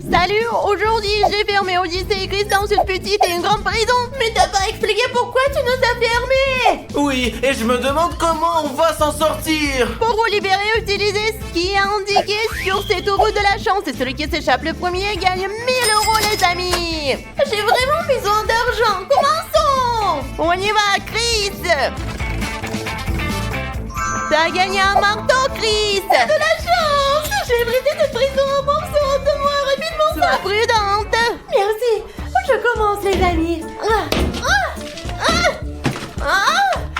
Salut, aujourd'hui j'ai fermé Odyssée et Chris dans une petite et une grande prison. Mais t'as pas expliqué pourquoi tu nous as fermés. Oui, et je me demande comment on va s'en sortir. Pour vous libérer, utilisez ce qui est indiqué sur cette roue de la chance. Et celui qui s'échappe le premier gagne 1000 € les amis. J'ai vraiment besoin d'argent, commençons. On y va, Chris. T'as gagné un marteau, Chris. T'as de la chance. J'ai brisé cette prison en morceaux. Donne-moi rapidement ça. Sois prudente. Merci. Je commence, les amis.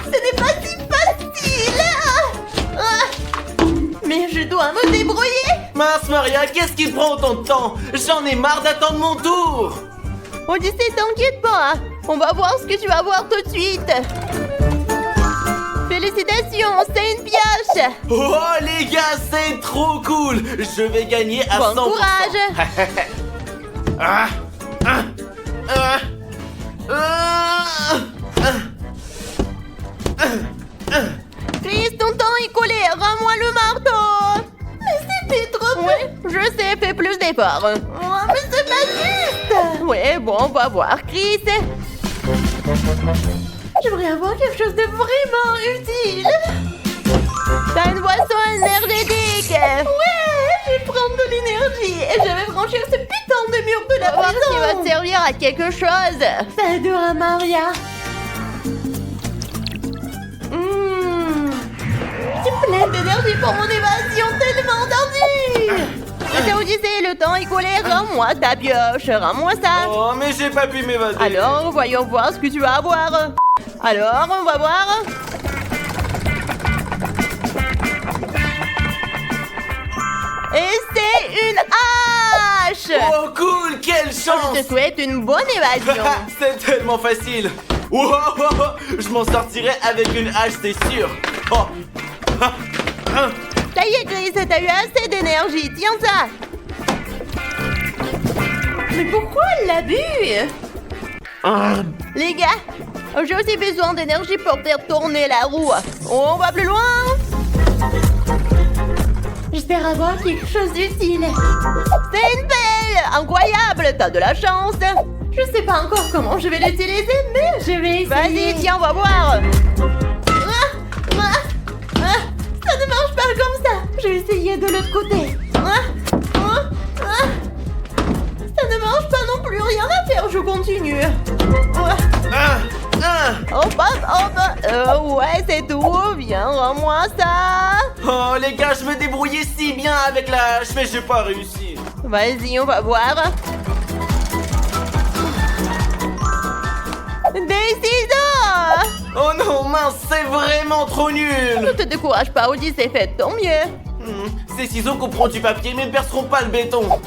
Ce n'est pas si facile. Mais je dois me débrouiller. Mince Maria, qu'est-ce qui prend autant de temps? J'en ai marre d'attendre mon tour. Odyssée, t'inquiète pas. On va voir ce que tu vas voir tout de suite. Félicitations, c'est une pioche. Oh les gars, c'est trop cool. Je vais gagner à 100%. Bon courage. Chris, ton temps est collé. Rends-moi le marteau. Mais c'était trop peu. Ouais, je sais, fais plus d'efforts. Oh, mais c'est pas juste. Ouais, bon, on va voir, Chris. J'aimerais avoir quelque chose de vraiment utile. T'as une boisson énergétique. Ouais, je vais prendre de l'énergie et je vais franchir ce putain de mur de la prison. Qui va te servir à quelque chose. Ça adore Maria. J'ai plein d'énergie pour mon évasion tellement tendue. C'est Odyssée, le temps est collé. Rends-moi ta pioche, rends-moi ça. Oh, mais j'ai pas pu m'évader. Alors, voyons voir ce que tu vas avoir. Alors, on va voir. Et c'est une hache. Oh cool, quelle chance. Je te souhaite une bonne évasion. C'est tellement facile. Wow, je m'en sortirai avec une hache, c'est sûr. Oh. Ça y est, Chris, t'as eu assez d'énergie. Tiens ça. Mais pourquoi elle l'a bu? Les gars, j'ai aussi besoin d'énergie pour faire tourner la roue. On va plus loin. J'espère avoir quelque chose d'utile. C'est une pelle. Incroyable, t'as de la chance. Je sais pas encore comment je vais l'utiliser, mais je vais essayer. Vas-y, tiens, on va voir. Ça ne marche pas comme ça. Je vais essayer de l'autre côté. Ça ne marche pas non plus. Rien à faire, je continue. Hop. Ouais, c'est tout. Viens, rends-moi ça. Oh les gars, je me débrouillais si bien avec la hache, mais j'ai pas réussi. Vas-y, on va voir. Des ciseaux. Oh non, mince, c'est vraiment trop Ne nul. te décourage pas, Odyssée, fais de ton mieux. Ces ciseaux couperont du papier, mais ne perceront pas le béton.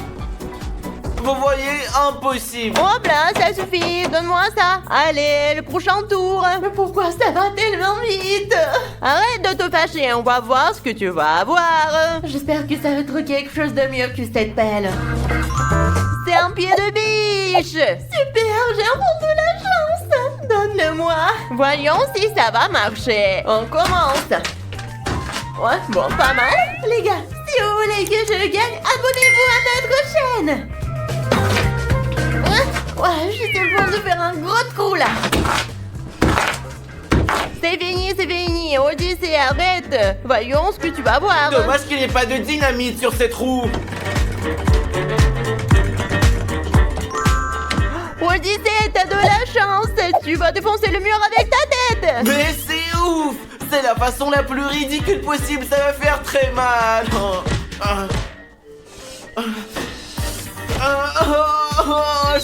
Vous voyez, impossible. Hop là, ça suffit, donne-moi ça. Allez, le prochain tour. Mais pourquoi ça va tellement vite? Arrête de te fâcher, on va voir ce que tu vas avoir. J'espère que ça va être quelque chose de mieux que cette pelle. C'est un pied de biche. Super, j'ai un peu de la chance. Donne-le-moi. Voyons si ça va marcher. On commence. Ouais, bon, pas mal. Les gars, si vous voulez que je gagne, abonnez-vous à notre chaîne. Ouais, je suis sur le point de faire un gros trou là. C'est fini. Odyssée, arrête. Voyons ce que tu vas voir. Dommage qu'il n'y ait pas de dynamite sur cette roue. Odyssée, t'as de la chance. Tu vas défoncer le mur avec ta tête. Mais c'est ouf. C'est la façon la plus ridicule possible. Ça va faire très mal.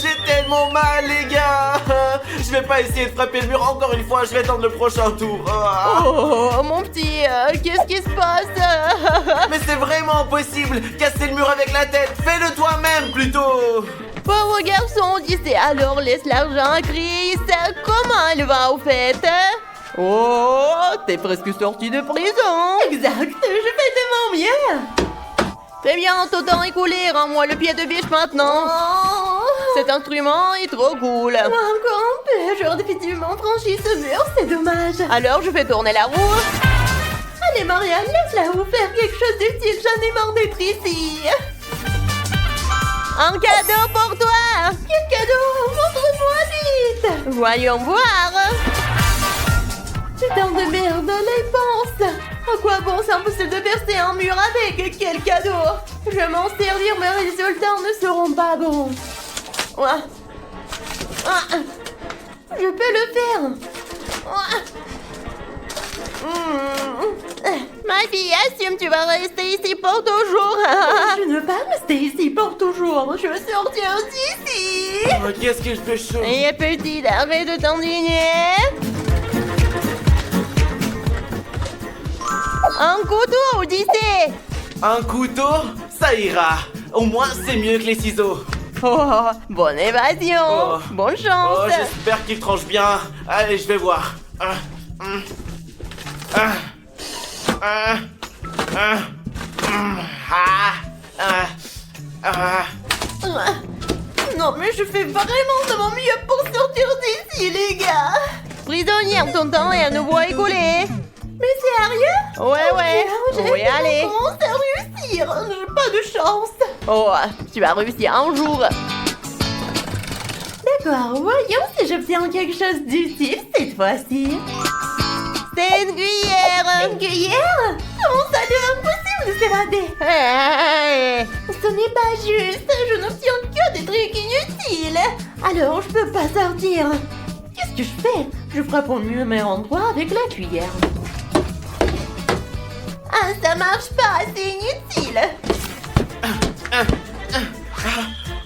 J'ai tellement mal, les gars. Je vais pas essayer de frapper le mur encore une fois. Je vais attendre le prochain tour. Oh, mon petit, qu'est-ce qui se passe? Mais c'est vraiment impossible. Casser le mur avec la tête. Fais-le toi-même plutôt. Pauvre garçon, Odyssée, alors laisse l'argent à Chris. Comment elle va au fait? Oh, t'es presque sorti de prison. Exact, je fais de mon mieux. Très bien, ton temps est coulé. Rends-moi le pied de biche maintenant. Cet instrument est trop cool. Encore un peu. J'aurais définitivement franchi ce mur, c'est dommage. Alors, je fais tourner la roue. Allez, Marianne, laisse-la vous faire quelque chose d'utile. J'en ai marre d'être ici. Un cadeau pour toi. Quel cadeau? Montre-moi vite. Voyons voir. Putain de merde, les penses. À quoi bon, c'est impossible de percer un mur avec. Quel cadeau. Je vais m'en servir, mais les résultats ne seront pas bons. Ouais. Ah. Je peux le faire. Ma fille, assume, tu vas rester ici pour toujours. Je ne veux pas rester ici pour toujours. Je veux sortir d'ici. Oh, qu'est-ce que je fais chaud? Et petite, arrête de t'indigner. Un couteau, Odyssée. Un couteau? Ça ira. Au moins, c'est mieux que les ciseaux. Oh, bonne évasion. Oh. Bonne Oh, chance. j'espère qu'il tranche bien. Allez, je vais voir. Non, mais je fais vraiment de mon mieux pour sortir d'ici, les gars. Prisonnière, ton temps est à nouveau écoulé. Mais sérieux? Ouais. Oui, allez. Comment ça réussir? J'ai pas de chance. Oh, tu vas réussir un jour. D'accord, voyons si j'obtiens quelque chose d'utile cette fois-ci. C'est une cuillère. Une cuillère? Comment ça devient impossible de s'évader? Hey. Ce n'est pas juste, je n'obtiens que des trucs inutiles. Alors je peux pas sortir. Qu'est-ce que je fais? Je frappe au même endroit avec la cuillère. Ah, ça marche pas, c'est inutile.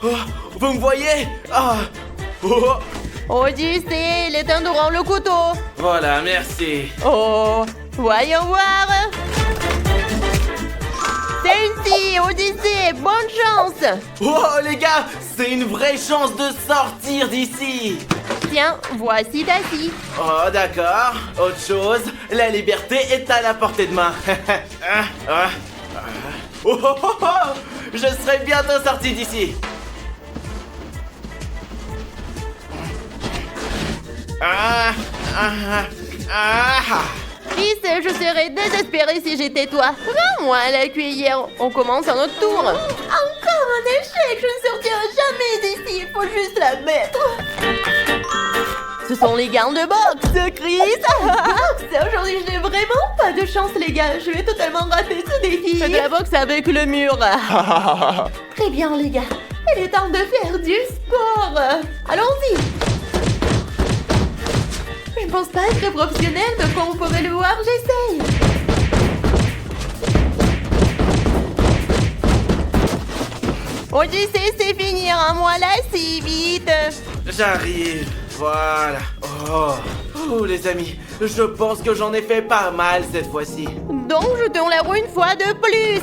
Oh, vous me voyez? Oh. Odyssée, il est temps de rendre le couteau. Voilà, merci. Oh, voyons voir. C'est ici, Odyssée, bonne chance. Oh, les gars, c'est une vraie chance de sortir d'ici. Tiens, voici ta scie. Oh, d'accord. Autre chose, la liberté est à la portée de main. Je serai bientôt sorti d'ici. Fils, je serais désespérée si j'étais toi. Rends-moi la cuillère, on commence à notre tour. Encore un échec, je ne sortirai jamais d'ici, il faut juste la mettre. Ce sont les gants de boxe, Chris. Aujourd'hui, je n'ai vraiment pas de chance, les gars. Je vais totalement rater ce défi. Fais de la boxe avec le mur. Très bien, les gars. Il est temps de faire du sport. Allons-y. Je pense pas être professionnelle, donc comme vous pouvez le voir, j'essaye. Odyssée, c'est fini, rends-moi là si vite. J'arrive. Voilà. Oh, les amis, je pense que j'en ai fait pas mal cette fois-ci. Donc, je tourne la roue une fois de plus.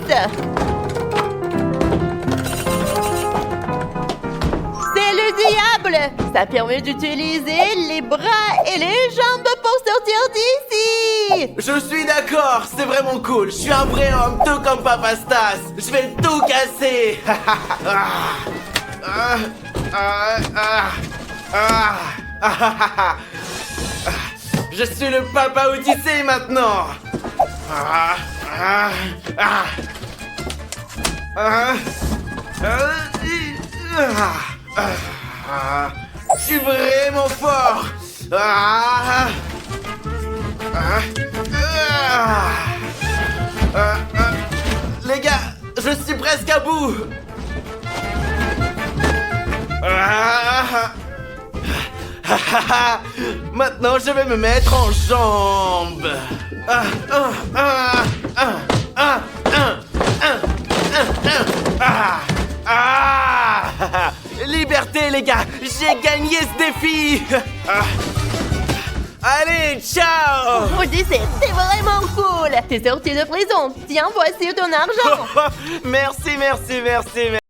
C'est le diable. Ça permet d'utiliser les bras et les jambes pour sortir d'ici. Je suis d'accord, c'est vraiment cool. Je suis un vrai homme, tout comme Papa Stas. Je vais tout casser. Je suis le Papa Odyssée maintenant. Je suis vraiment fort. Les gars, je suis presque à bout. Maintenant, je vais me mettre en jambes. Liberté, les gars, j'ai gagné ce défi. Allez, ciao. Odyssée, c'est vraiment cool. T'es sorti de prison. Tiens, voici ton argent. Merci.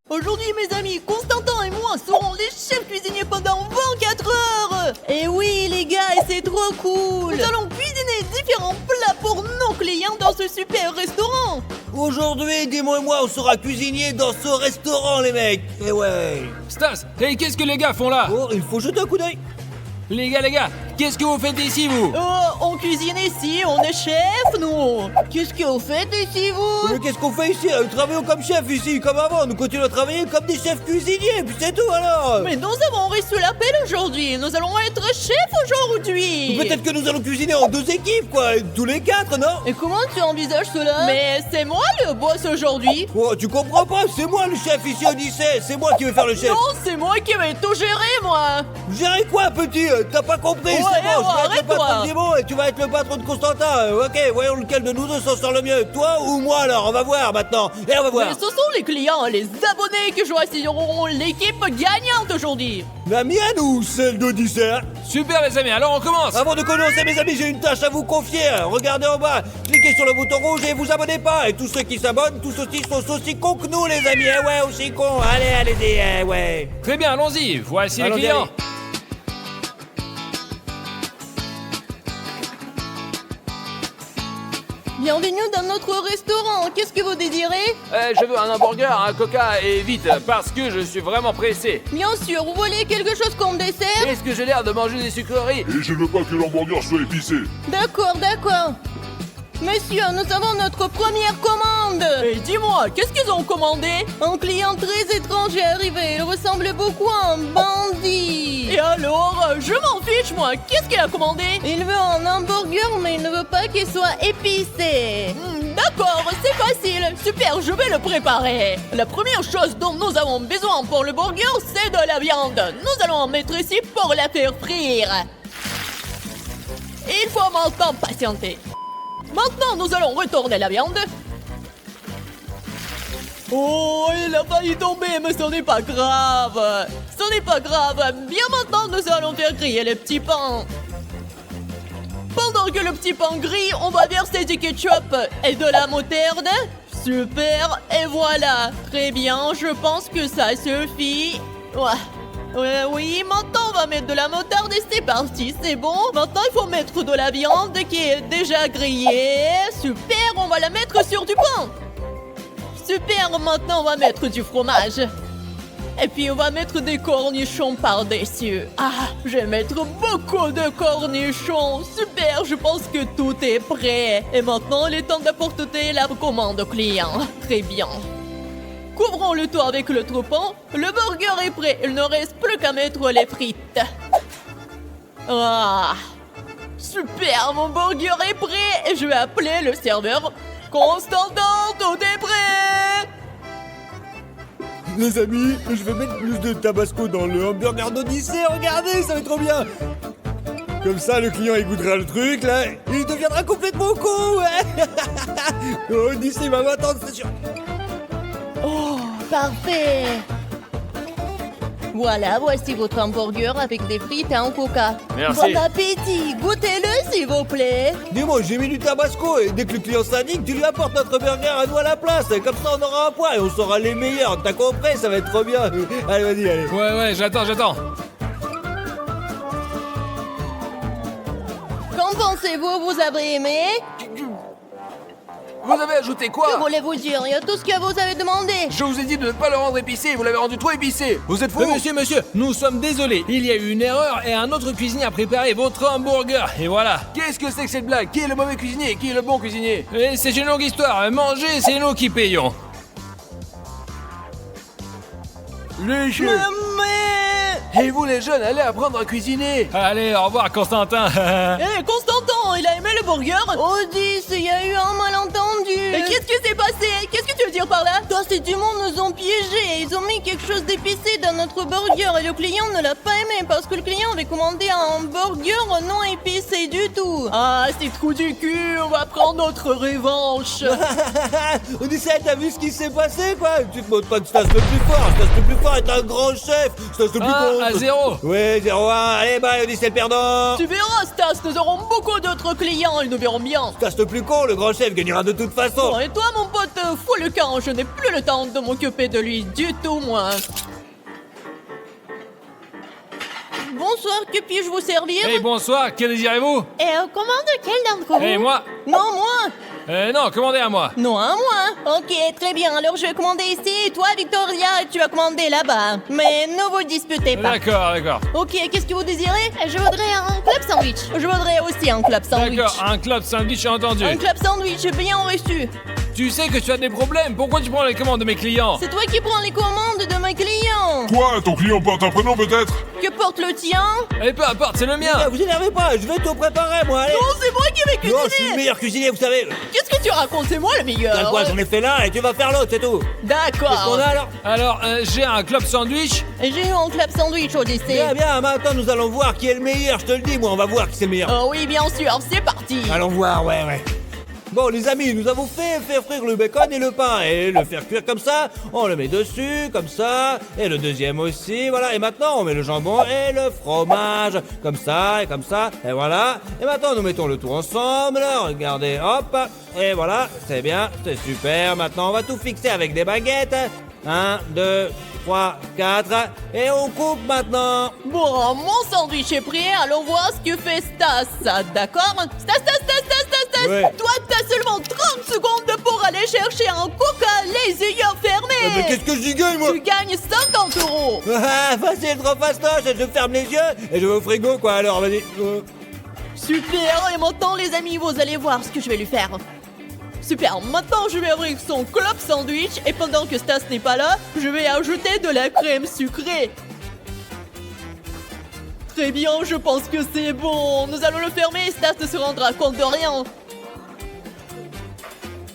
Aujourd'hui, mes amis, Constantin et moi serons les chefs cuisiniers pendant 24 heures. Et oui, les gars, et c'est trop cool. Nous allons cuisiner différents plats pour nos clients dans ce super restaurant. Aujourd'hui, dis-moi et moi, on sera cuisinier dans ce restaurant, les mecs. Eh ouais. Stas, hey, qu'est-ce que les gars font là? Oh, il faut jeter un coup d'œil. Les gars, qu'est-ce que vous faites ici, vous? On cuisine ici, on est chef, nous. Qu'est-ce que vous faites ici, vous? Mais qu'est-ce qu'on fait ici? Nous travaillons comme chef ici, comme avant. Nous continuons à travailler comme des chefs cuisiniers, puis c'est tout alors. Mais nous avons reçu l'appel aujourd'hui. Nous allons être chefs aujourd'hui. Peut-être que nous allons cuisiner en 2 équipes, quoi. Tous les 4, non? Et comment tu envisages cela? Mais c'est moi le boss aujourd'hui. Oh, tu comprends pas? C'est moi le chef ici, Odyssée. C'est moi qui vais faire le chef. Non, c'est moi qui vais tout gérer, moi. Gérer quoi, petit? T'as pas compris? Ouais, C'est bon, je vais être le arrête-toi. patron de Démon et tu vas être le patron de Constantin. Ok, voyons lequel de nous deux s'en sort le mieux. Toi ou moi alors? On va voir maintenant. Et on va voir. Mais ce sont les clients, les abonnés qui choisiront l'équipe gagnante aujourd'hui. La mienne ou celle d'Odyssée? Super les amis, alors on commence. Avant de commencer, mes amis, j'ai une tâche à vous confier. Regardez en bas, cliquez sur le bouton rouge et vous abonnez pas. Et tous ceux qui s'abonnent, tous aussi sont aussi cons que nous, les amis. Eh ouais, aussi cons. Allez, allez-y, eh ouais. Très bien, allons-y. Voici les Allons-y, clients. allez. Bienvenue dans notre restaurant. Qu'est-ce que vous désirez? Je veux un hamburger, un coca et vite, parce que je suis vraiment pressé. Bien sûr, vous voulez quelque chose comme dessert? Est-ce que j'ai l'air de manger des sucreries? Et je ne veux pas que l'hamburger soit épicé. D'accord, d'accord. Monsieur, nous avons notre première commande. Et dis-moi, qu'est-ce qu'ils ont commandé? Un client très étrange est arrivé. Il ressemble beaucoup à un bandit. Et alors? Je m'en fiche, moi. Qu'est-ce qu'il a commandé? Il veut un hamburger, mais il ne veut pas qu'il soit épicé. D'accord, c'est facile. Super, je vais le préparer. La première chose dont nous avons besoin pour le burger, c'est de la viande. Nous allons en mettre ici pour la faire frire. Il faut maintenant patienter. Maintenant, nous allons retourner la viande. Oh, il a failli tomber, mais ce n'est pas grave. Ce n'est pas grave. Bien maintenant, nous allons faire griller le petit pain. Pendant que le petit pain grille, on va verser du ketchup et de la moutarde. Super, et voilà. Très bien, je pense que ça suffit. Oui, maintenant on va mettre de la moutarde et c'est parti, c'est bon. Maintenant il faut mettre de la viande qui est déjà grillée. Super, on va la mettre sur du pain. Super, maintenant on va mettre du fromage. Et puis on va mettre des cornichons par-dessus. Ah, je vais mettre beaucoup de cornichons. Super, je pense que tout est prêt. Et maintenant il est temps d'apporter la commande au client. Très bien. Couvrons le tout avec le trou-pain. Le burger est prêt. Il ne reste plus qu'à mettre les frites. Ah, super, mon burger est prêt. Et je vais appeler le serveur. Constantin, tout est prêt. Les amis, je vais mettre plus de tabasco dans le hamburger d'Odyssée. Regardez, ça va être trop bien. Comme ça, le client il goûtera le truc, là. Il deviendra complètement con. Odyssée va m'attendre, c'est sûr. Oh, parfait. Voilà, voici votre hamburger avec des frites et un coca. Merci. Bon appétit. Goûtez-le, s'il vous plaît. Dis-moi, j'ai mis du tabasco et dès que le client s'indigne, tu lui apportes notre burger à nous à la place. Comme ça, on aura un point et on sera les meilleurs. T'as compris? Ça va être trop bien. Allez, vas-y, allez. Ouais, j'attends. Qu'en pensez-vous? Vous avez aimé? Vous avez ajouté Que quoi? voulez-vous dire? Il y a tout ce que vous avez demandé. Je vous ai dit de ne pas le rendre épicé, vous l'avez rendu trop épicé. Vous êtes fou? Monsieur, nous sommes désolés. Il y a eu une erreur et un autre cuisinier a préparé votre hamburger. Et voilà. Qu'est-ce que c'est que cette blague? Qui est le mauvais cuisinier et qui est le bon cuisinier? Et c'est une longue histoire. Manger, c'est nous qui payons. Les jeux. Et vous les jeunes, allez apprendre à cuisiner. Allez, au revoir, Constantin. Hé, Constantin, il a aimé le burger? Odys, il y a eu un malentendu. Et qu'est-ce qui s'est passé? Qu'est-ce que tu veux dire par là? Ces démons nous ont piégés. Ils ont mis quelque chose d'épicé dans notre burger et le client ne l'a pas aimé parce que le client avait commandé un burger non épicé du tout. Ah, c'est trou du cul, on va prendre notre revanche. Odyssée, t'as vu ce qui s'est passé, quoi? Tu te montres pas que Stas le plus fort. Stas le plus fort est un grand chef. Stas le plus 1-0. Ouais, 0-1. Allez, bye, Odyssée le perdant. Tu verras, Stas, nous aurons beaucoup d'autres clients, ils nous verront bien. Stas le plus con, le grand chef gagnera de toute façon. Bon, et toi, mon pote, fous le camp, je n'ai plus le temps de m'occuper de lui du tout, moi. Bonsoir, que puis-je vous servir? Hey, bonsoir, que désirez-vous? Et commande quel d'entre vous? Et moi? Non, moi. Non, commandez à moi. Non, à moi. Ok, très bien. Alors je vais commander ici et toi, Victoria, tu vas commander là-bas. Mais ne vous disputez pas. D'accord, d'accord. Ok, qu'est-ce que vous désirez? Je voudrais un club sandwich. Je voudrais aussi un club sandwich. D'accord, un club sandwich, j'ai entendu. Un club sandwich bien reçu. Tu sais que tu as des problèmes, pourquoi tu prends les commandes de mes clients? C'est toi qui prends les commandes de mes clients. Quoi, ton client porte un prénom peut-être? Que porte le tien? Eh, peu importe, c'est le mien. Vous énervez pas, je vais tout préparer, moi, allez. Non, c'est moi qui vais Non, je suis le cuisiner. meilleur cuisinier, vous savez. Qu'est-ce que tu racontes? C'est moi le meilleur. T'as quoi, j'en ai fait l'un et tu vas faire l'autre, c'est tout. Qu'est-ce qu'on D'accord. a alors? Alors, j'ai un club sandwich. J'ai eu un club sandwich au lycée. Bien, bien, maintenant nous allons voir qui est le meilleur, je te le dis, moi, on va voir qui c'est le meilleur. Oh oui, bien sûr, c'est parti. Allons voir, ouais. Bon, les amis, nous avons fait faire frire le bacon et le pain, et le faire cuire comme ça, on le met dessus, comme ça, et le deuxième aussi, voilà, et maintenant on met le jambon et le fromage, comme ça, et voilà, et maintenant nous mettons le tout ensemble, regardez, hop, et voilà, c'est bien, c'est super, maintenant on va tout fixer avec des baguettes, 1, 2, 3, 4, et on coupe maintenant. Bon, mon sandwich est prêt, allons voir ce que fait Stas. D'accord? Stas. Ouais. Toi, t'as seulement 30 secondes pour aller chercher un coca les yeux fermés. Mais qu'est-ce que j'y gagne, moi? Tu gagnes 50 €. Ah, facile, trop fastoche, je ferme les yeux, et je vais au frigo, quoi, alors, vas-y. Super, et maintenant les amis, vous allez voir ce que je vais lui faire. Super, maintenant je vais ouvrir son club sandwich et pendant que Stas n'est pas là, je vais ajouter de la crème sucrée. Très bien, je pense que c'est bon. Nous allons le fermer et Stas ne se rendra compte de rien.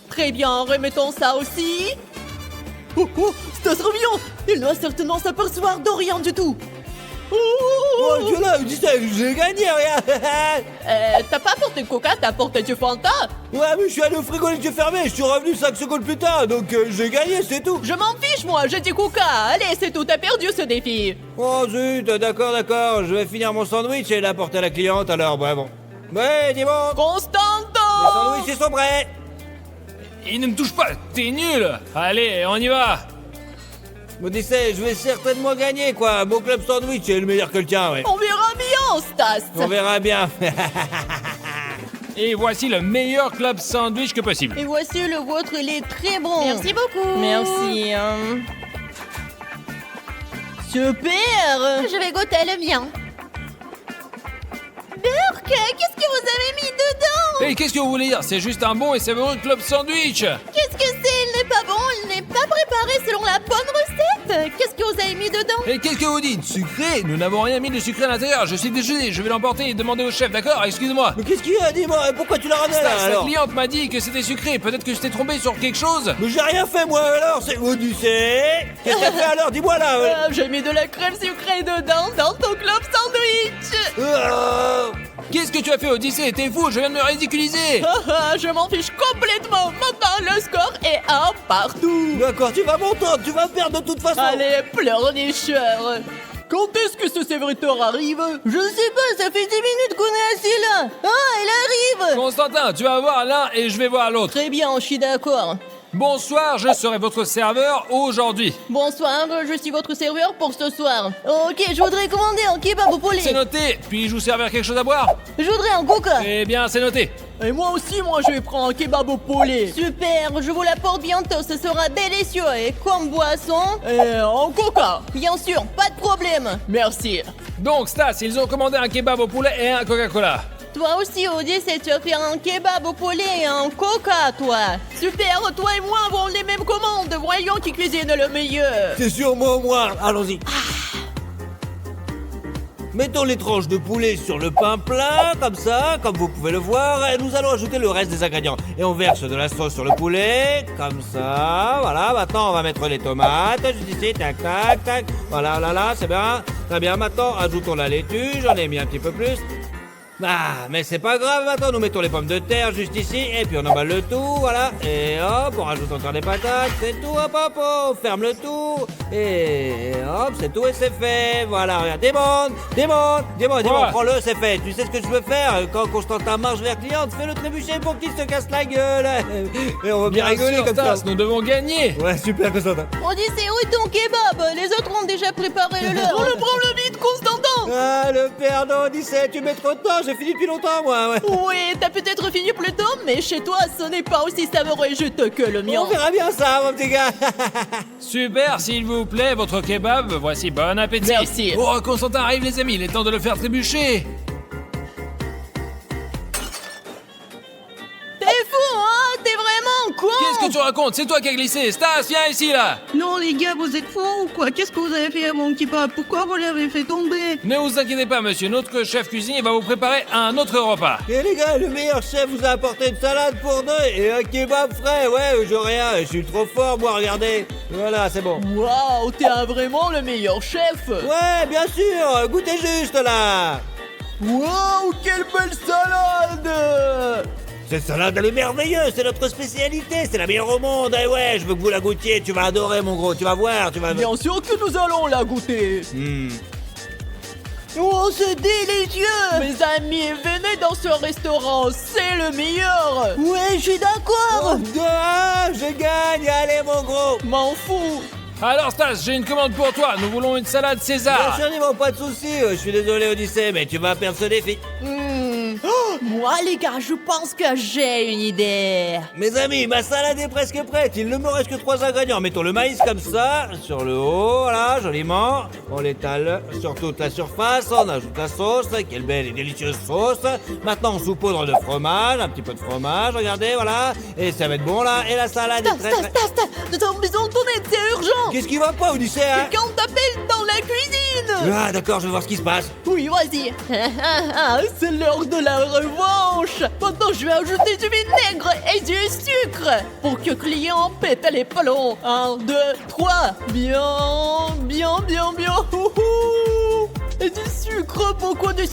Très bien, remettons ça aussi. Oh, Stas revient. Il doit certainement s'apercevoir de rien du tout. Oh, Dieu là, dis ça, j'ai gagné, regarde. T'as pas apporté de coca, t'as apporté du Fanta. Ouais, mais je suis allé au frigo les yeux fermés, je suis revenu 5 secondes plus tard, donc j'ai gagné, c'est tout. Je m'en fiche, moi, j'ai du coca. Allez, c'est tout, t'as perdu ce défi. Oh zut, d'accord, je vais finir mon sandwich et l'apporter à la cliente, alors, ouais, bon. Ouais, dis bon. Les Constantin. sandwichs, ils sont prêts. Il ne me touche pas, t'es nul. Allez, on y va. Odyssée, je vais certainement gagner, quoi. Mon club sandwich est le meilleur que le tien, ouais. On verra bien, Stas. On verra bien. Et voici le meilleur club sandwich que possible. Et voici le vôtre, il est très bon. Merci beaucoup. Merci. Super. Je vais goûter le mien. Burk, qu'est-ce que vous avez mis dedans? Et qu'est-ce que vous voulez dire? C'est juste un bon et savoureux club sandwich. Qu'est-ce que c'est? Il n'est pas bon, il n'est pas préparé selon la bonne recette. Qu'est-ce que vous avez mis dedans? Et qu'est-ce que vous dites? Sucré? Nous n'avons rien mis de sucré à l'intérieur. Je suis désolé, je vais l'emporter et demander au chef, d'accord? Excuse-moi. Mais qu'est-ce qu'il y a, dis-moi, pourquoi tu l'as ramené là, La alors? cliente m'a dit que c'était sucré. Peut-être que je t'ai trompé sur quelque chose. Mais j'ai rien fait, moi, alors, c'est Odyssée. Qu'est-ce que t'as fait, alors? Dis-moi, là. J'ai mis de la crème sucrée dedans dans ton club sandwich. Qu'est-ce que tu as fait, Odyssée? T'es fou, je viens de me ridiculiser. Je m'en fiche complètement. Maintenant, le score est 1 partout. D'accord, tu vas m'entendre, tu vas perdre de toute façon. Allez, pleurnicheur. Quand est-ce que ce serviteur arrive? Je sais pas, ça fait 10 minutes qu'on est assis là. Ah, il arrive. Constantin, tu vas voir l'un et je vais voir l'autre. Très bien, je suis d'accord. Bonsoir, je serai votre serveur aujourd'hui. Bonsoir, je suis votre serveur pour ce soir. Ok, je voudrais commander un kebab au poulet. C'est noté. Puis-je vous servir quelque chose à boire? Je voudrais un coca. Eh bien, c'est noté. Et moi aussi, je vais prendre un kebab au poulet. Super, je vous l'apporte bientôt, ce sera délicieux. Et comme boisson, un coca. Bien sûr, pas de problème. Merci. Donc, Stas, ils ont commandé un kebab au poulet et un Coca-Cola. Toi aussi, Odyssée, tu as fait un kebab au poulet et un coca, toi. Super, toi et moi avons les mêmes commandes. Voyons qui cuisine le meilleur. C'est sûrement moi, allons-y. Mettons les tranches de poulet sur le pain plat, comme ça, comme vous pouvez le voir, et nous allons ajouter le reste des ingrédients. Et on verse de la sauce sur le poulet, comme ça, voilà. Maintenant, on va mettre les tomates, juste ici, tac, tac, tac. Voilà, là, c'est bien. Très bien, maintenant, ajoutons la laitue, j'en ai mis un petit peu plus. Ah, mais c'est pas grave, maintenant nous mettons les pommes de terre juste ici, et puis on emballe le tout, voilà, et hop, on rajoute encore des patates, c'est tout, hop, on ferme le tout, et hop, c'est tout, et c'est fait, voilà, regarde, démonte, prends-le, c'est fait, tu sais ce que je veux faire, quand Constantin marche vers cliente, fais le trébucher pour qu'il se casse la gueule, et on va bien rigoler sûr, comme ça. Stas, nous devons gagner. Ouais, super, Constantin. Odyssée, où est ton kebab? Les autres ont déjà préparé le leur. On le prend le vide, Constantin. Ah, le père d'Odyssée, tu mets trop de temps, j'ai fini depuis longtemps, moi, ouais. Oui, t'as peut-être fini plus tôt, mais chez toi, ce n'est pas aussi savoureux et juteux que le mien. On verra bien ça, mon petit gars. Super, s'il vous plaît, votre kebab, voici, bon appétit. Merci. Oh, Constantin arrive les amis, il est temps de le faire trébucher. T'es fou, hein? T'es vraiment con. Qu'est-ce que tu racontes? C'est toi qui as glissé. Stas, viens ici, là. Non les gars, vous êtes fous ou quoi? Qu'est-ce que vous avez fait à mon kebab? Pourquoi vous l'avez fait tomber? Ne vous inquiétez pas, monsieur, notre chef cuisinier va vous préparer un autre repas. Et les gars, le meilleur chef vous a apporté une salade pour deux et un kebab frais. Ouais, j'ai rien, je suis trop fort, moi, regardez. Voilà, c'est bon. Waouh, t'es vraiment le meilleur chef. Ouais, bien sûr, goûtez juste, là. Waouh, quelle belle salade. Cette salade, elle est merveilleuse, c'est notre spécialité, c'est la meilleure au monde. Eh ouais, je veux que vous la goûtiez, tu vas adorer, mon gros, tu vas voir, tu vas... Bien sûr que nous allons la goûter. Oh, c'est délicieux. Mes amis, venez dans ce restaurant, c'est le meilleur. Ouais, je suis d'accord. 2-1, je gagne, allez, mon gros. M'en fous. Alors, Stas, j'ai une commande pour toi. Nous voulons une salade Bien César. sûr, Nemo, pas de soucis, je suis désolé, Odyssée, mais tu vas perdre ce défi. Oh, moi, les gars, je pense que j'ai une idée. Mes amis, ma salade est presque prête. Il ne me reste que 3 ingrédients. Mettons le maïs comme ça, sur le haut, là, joliment. On l'étale sur toute la surface. On ajoute la sauce. Quelle belle et délicieuse sauce. Maintenant, on saupoudre de fromage, un petit peu de fromage, regardez, voilà. Et ça va être bon, là. Et la salade est très... Nous avons besoin de ton aide, c'est urgent. Qu'est-ce qui va pas, Odyssée, hein? Quelqu'un t'appelle dans la cuisine. Ah, d'accord, je vais voir ce qui se passe. Oui, vas-y. C'est l'heure de la revanche. Maintenant, je vais ajouter du vinaigre et du sucre pour que le client pète les plombs. 1, 2, 3. Bien. Ouhou. Et du sucre, beaucoup de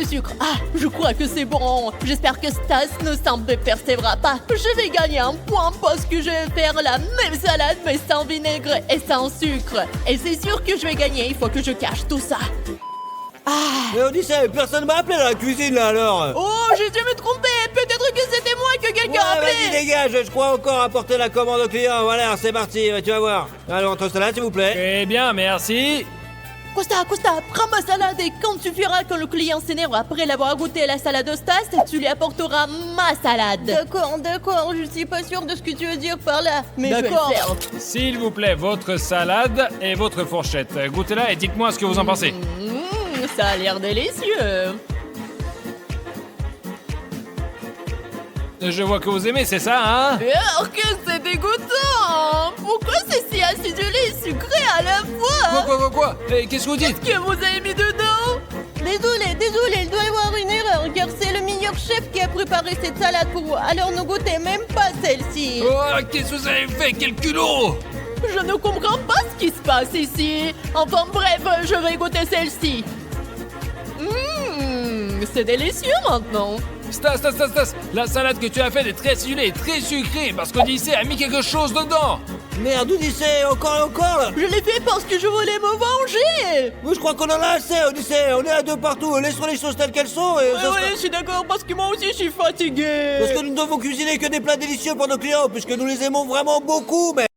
sucre. Ah, je crois que c'est bon. J'espère que Stas ne s'en dépercevra pas. Je vais gagner un point parce que je vais faire la même salade mais sans vinaigre et sans sucre. Et c'est sûr que je vais gagner, il faut que je cache tout ça. Mais Odyssée, personne m'a appelé dans la cuisine, là, alors. Oh, j'ai dû me tromper. Peut-être que c'était moi que quelqu'un a Ouais, vas-y, appelé. dégage, je crois encore apporter la commande au client. Voilà, c'est parti, tu vas voir. Alors, entre salade, s'il vous plaît. Très bien, merci. Costa, prends ma salade et quand tu verras que le client s'énerve après l'avoir goûté la salade de Stas, tu lui apporteras ma salade. D'accord, je suis pas sûre de ce que tu veux dire par là. Mais d'accord. S'il vous plaît, votre salade et votre fourchette. Goûtez-la et dites-moi ce que vous en pensez. Ça a l'air délicieux. Je vois que vous aimez, c'est ça, hein? Alors que c'est dégoûtant. Pourquoi c'est si acidulé et sucré à la fois? Quoi? Qu'est-ce que vous dites? Que vous avez mis dedans? Désolé, il doit y avoir une erreur, car c'est le meilleur chef qui a préparé cette salade pour vous. Alors ne goûtez même pas celle-ci. Oh, qu'est-ce que vous avez fait? Quel culot! Je ne comprends pas ce qui se passe ici. Enfin bref, je vais goûter celle-ci. C'est délicieux maintenant. Stas, la salade que tu as faite est très acidulée et très sucrée parce qu'Odyssée a mis quelque chose dedans. Merde, Odyssée, encore et encore, là. Je l'ai fait parce que je voulais me venger. Mais je crois qu'on en a assez, Odyssée. On est à deux partout. Laissons les choses telles qu'elles sont. Et ça sera- Je suis d'accord parce que moi aussi je suis fatigué. Parce que nous ne devons cuisiner que des plats délicieux pour nos clients, puisque nous les aimons vraiment beaucoup, mais...